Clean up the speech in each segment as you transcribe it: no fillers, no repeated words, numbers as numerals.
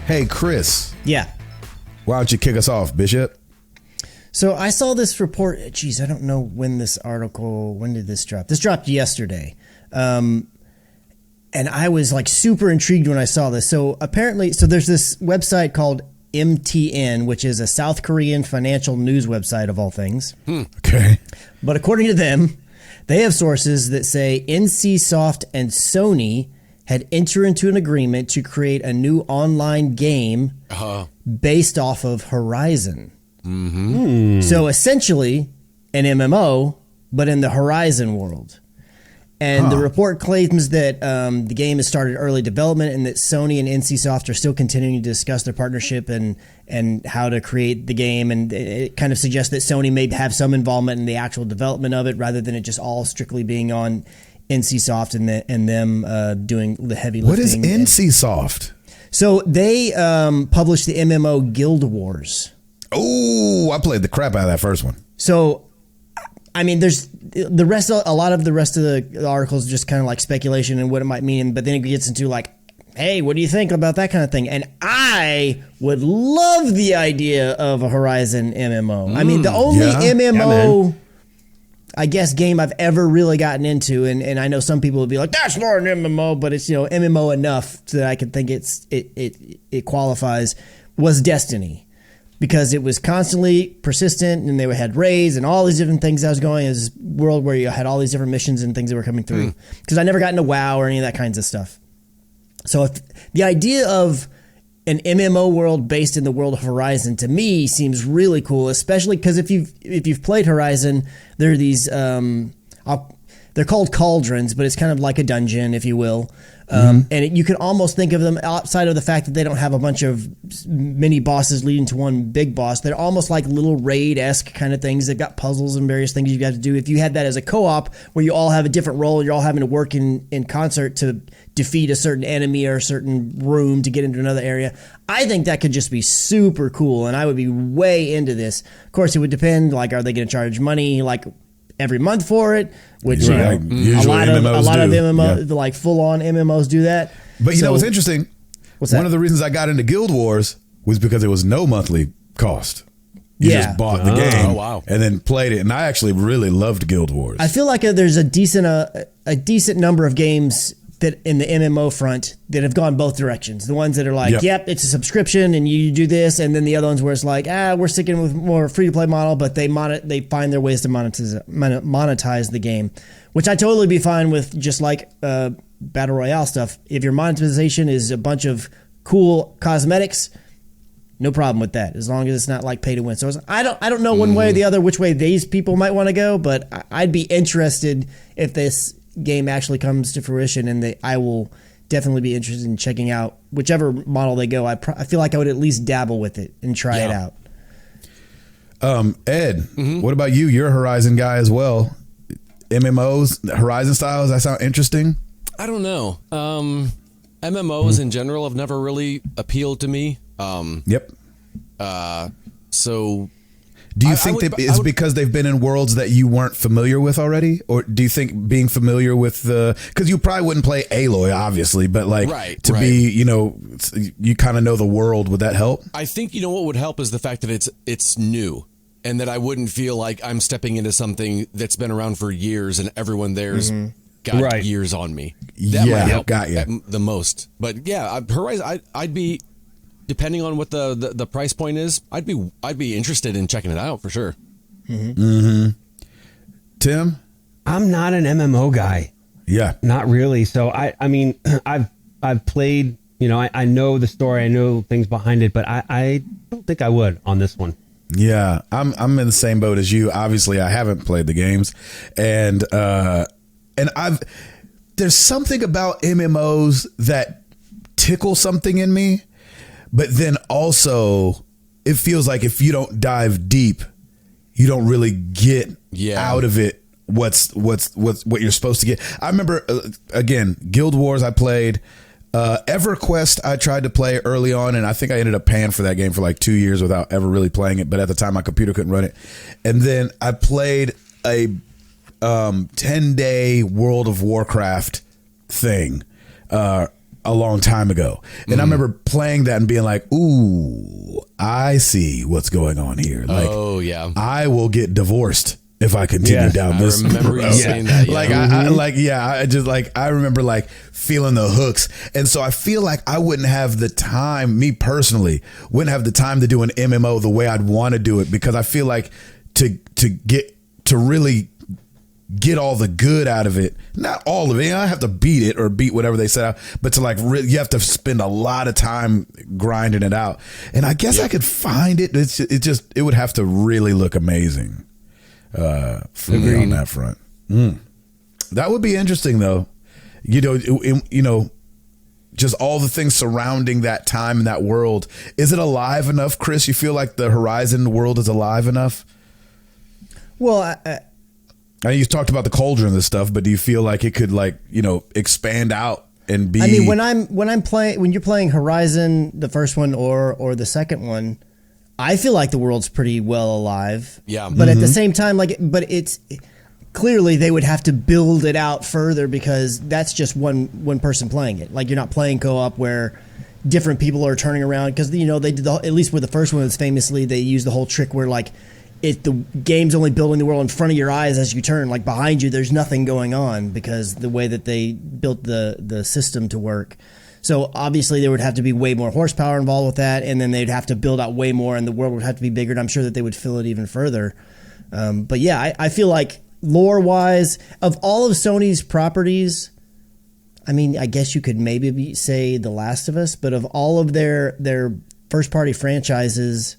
Hey, Chris. Yeah. Why don't you kick us off, Bishop? So I saw this report. Geez, I don't know when this article, when did this drop? This dropped yesterday. And I was like super intrigued when I saw this. So apparently, there's this website called MTN, which is a South Korean financial news website of all things. Okay. But according to them, they have sources that say NCSoft and Sony had entered into an agreement to create a new online game based off of Horizon. So essentially an MMO, but in the Horizon world. And the report claims that the game has started early development and that Sony and NCSoft are still continuing to discuss their partnership and how to create the game. And it kind of suggests that Sony may have some involvement in the actual development of it rather than it just all strictly being on NCSoft and them doing the heavy lifting. What is NCSoft? So they published the MMO Guild Wars. Oh, I played the crap out of that first one. So, I mean, there's the rest. A lot of the rest of the articles just kind of like speculation and what it might mean, but then it gets into like, hey, what do you think about that kind of thing? And I would love the idea of a Horizon MMO. I mean, the only MMO, I guess, game I've ever really gotten into, and I know some people would be like, that's not an MMO, but it's, you know, MMO enough so that I can think it qualifies, was Destiny. Because it was constantly persistent and they had raids and all these different things that was going. It was this world where you had all these different missions and things that were coming through. Because I never got into WoW or any of that kinds of stuff. So if the idea of an MMO world based in the world of Horizon to me seems really cool, especially because if you've played Horizon, there are these they're called cauldrons, but it's kind of like a dungeon, if you will. And you can almost think of them outside of the fact that they don't have a bunch of mini bosses leading to one big boss. They're almost like little raid-esque kind of things. They've got puzzles and various things you've got to do. If you had that as a co-op where you all have a different role, you're all having to work in concert to defeat a certain enemy or a certain room to get into another area, I think that could just be super cool, and I would be way into this. Of course, it would depend, like, are they going to charge money, like, every month for it, which a lot of MMOs, like full-on MMOs do that. But you know what's interesting? What's that? One of the reasons I got into Guild Wars was because it was no monthly cost. You just bought the game and then played it, and I actually really loved Guild Wars. I feel like there's a decent number of games that in the MMO front that have gone both directions. The ones that are like, yep, it's a subscription and you do this, and then the other ones where it's like, we're sticking with more free-to-play model, but they find their ways to monetize the game, which I totally be fine with, just like Battle Royale stuff. If your monetization is a bunch of cool cosmetics, no problem with that, as long as it's not like pay to win. So I don't know one way or the other which way these people might want to go, but I'd be interested if this game actually comes to fruition, and I will definitely be interested in checking out whichever model they go. I feel like I would at least dabble with it and try it out. Ed, what about you? You're a Horizon guy as well. MMOs, Horizon styles, that sound interesting? I don't know. MMOs in general have never really appealed to me. So do you think it's because they've been in worlds that you weren't familiar with already? Or do you think being familiar with because you probably wouldn't play Aloy, obviously, but like be, you kind of know the world, would that help? I think, what would help is the fact that it's new, and that I wouldn't feel like I'm stepping into something that's been around for years and everyone there's got years on me. That might help the most. But yeah, Horizon, I'd be, depending on what the price point is, I'd be interested in checking it out for sure. Tim? I'm not an MMO guy. Yeah. Not really. So I mean, I've played, I know the story, I know things behind it, but I don't think I would on this one. Yeah, I'm in the same boat as you. Obviously, I haven't played the games, and there's something about MMOs that tickle something in me. But then also, it feels like if you don't dive deep, you don't really get out of it what you're supposed to get. I remember, again, Guild Wars I played. EverQuest I tried to play early on, and I think I ended up paying for that game for like 2 years without ever really playing it. But at the time, my computer couldn't run it. And then I played a 10-day World of Warcraft thing a long time ago. And I remember playing that and being like, ooh, I see what's going on here. Like, oh yeah, I will get divorced if I continue down this road. I remember you saying that. Yeah. I remember like feeling the hooks. And so I feel like I wouldn't have the time, me personally, wouldn't have the time to do an MMO the way I'd want to do it, because I feel like to really get all the good out of it, not all of it. I have to beat it or beat whatever they set out, but to like you have to spend a lot of time grinding it out. And I guess I could find it. It would have to really look amazing for me on that front. That would be interesting though. Just all the things surrounding that time and that world. Is it alive enough, Chris? You feel like the Horizon world is alive enough? Well, I know you talked about the cauldron and this stuff, but do you feel like it could expand out and be? I mean, when you're playing Horizon, the first one or the second one, I feel like the world's pretty well alive. Yeah. But at the same time, but it's clearly they would have to build it out further, because that's just one person playing it. Like, you're not playing co-op where different people are turning around, because they did at least with the first one, famously they used the whole trick where the game's only building the world in front of your eyes as you turn. Like, behind you, there's nothing going on, because the way that they built the system to work. So obviously there would have to be way more horsepower involved with that, and then they'd have to build out way more, and the world would have to be bigger, and I'm sure that they would fill it even further. But yeah, I feel like lore-wise, of all of Sony's properties, I mean, I guess you could maybe say The Last of Us, but of all of their first-party franchises,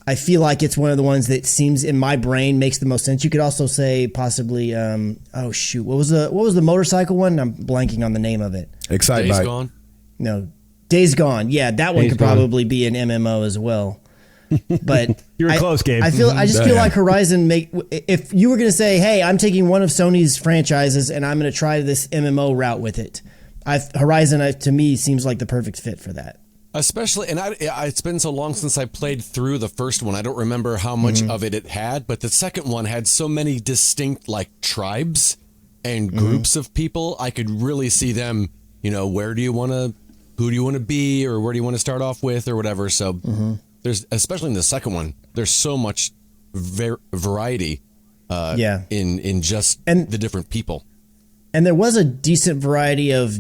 I feel like it's one of the ones that seems in my brain makes the most sense. You could also say possibly, what was the motorcycle one? I'm blanking on the name of it. Days Gone? No, Days Gone. Yeah, that one could probably be an MMO as well. But you were close, Gabe. I just feel like Horizon if you were going to say, hey, I'm taking one of Sony's franchises and I'm going to try this MMO route with it, Horizon to me seems like the perfect fit for that. Especially, and it's been so long since I played through the first one. I don't remember how much of it had, but the second one had so many distinct tribes and groups of people. I could really see them, who do you want to be, or where do you want to start off with, or whatever. So there's, especially in the second one, there's so much variety in just the different people. And there was a decent variety of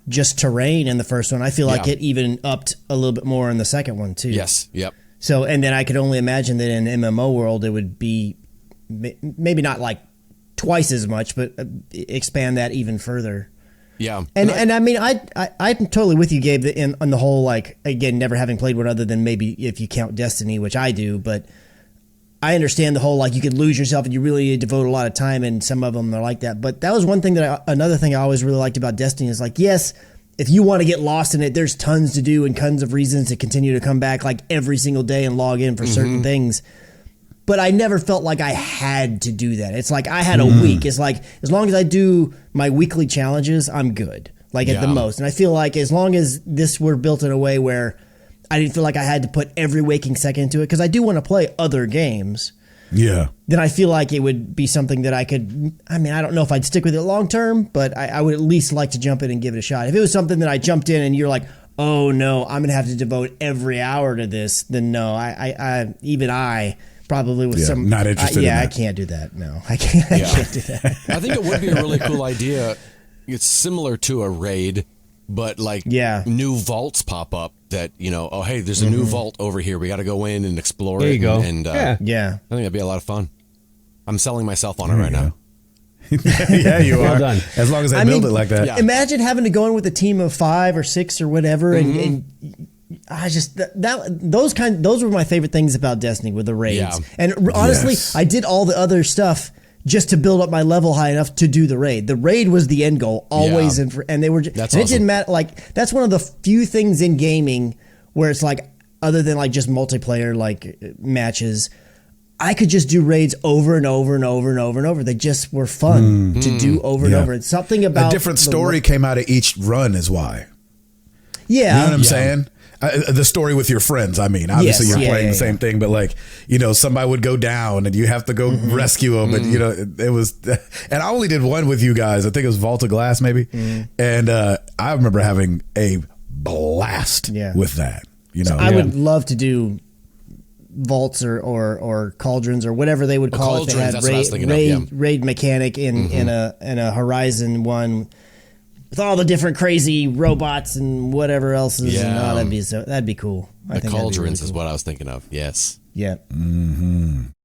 just terrain in the first one. I feel like it even upped a little bit more in the second one too. Yes. Yep. So, and then I could only imagine that in MMO world, it would be maybe not like twice as much, but expand that even further. Yeah. And I mean, I'm totally with you, Gabe, on the whole, again, never having played one other than maybe if you count Destiny, which I do, but I understand the whole, you could lose yourself and you really devote a lot of time, and some of them are like that. But that was one thing another thing I always really liked about Destiny is yes, if you want to get lost in it, there's tons to do and tons of reasons to continue to come back every single day and log in for certain things. But I never felt like I had to do that. It's I had a week. It's as long as I do my weekly challenges, I'm good, at the most. And I feel like as long as this were built in a way where I didn't feel like I had to put every waking second into it, because I do want to play other games. Yeah. Then I feel like it would be something that I could, I don't know if I'd stick with it long term, but I would at least like to jump in and give it a shot. If it was something that I jumped in and you're like, oh no, I'm going to have to devote every hour to this, then no, I probably with some, not interested in that. I can't do that. No, I can't do that. I think it would be a really cool idea. It's similar to a raid, but new vaults pop up that, oh, hey, there's a new vault over here. We got to go in and explore it. There you go. And I think that'd be a lot of fun. I'm selling myself on it right now. Yeah, you well are. Done. As long as I build it like that. Yeah. Imagine having to go in with a team of 5 or 6 or whatever, and I just those were my favorite things about Destiny, with the raids. Yeah. And honestly, I did all the other stuff just to build up my level high enough to do the raid. The raid was the end goal always, and they were. That's and awesome. It didn't matter. That's one of the few things in gaming where it's other than just multiplayer matches, I could just do raids over and over and over and over and over. They just were fun to do over and over. It's something about a different story came out of each run is why. Yeah. You know what I'm saying? The story with your friends, I mean, obviously Yes, you're playing the same thing, but like, you know, somebody would go down and you have to go rescue them. And, you know, it was, and I only did one with you guys. I think it was Vault of Glass maybe. And I remember having a blast with that, you know. So I would love to do vaults or cauldrons or whatever they would call it. They had raid mechanic in a Horizon one. With all the different crazy robots and whatever else is, that'd be cool. The cauldrons is what I was thinking of. Yes. Yeah.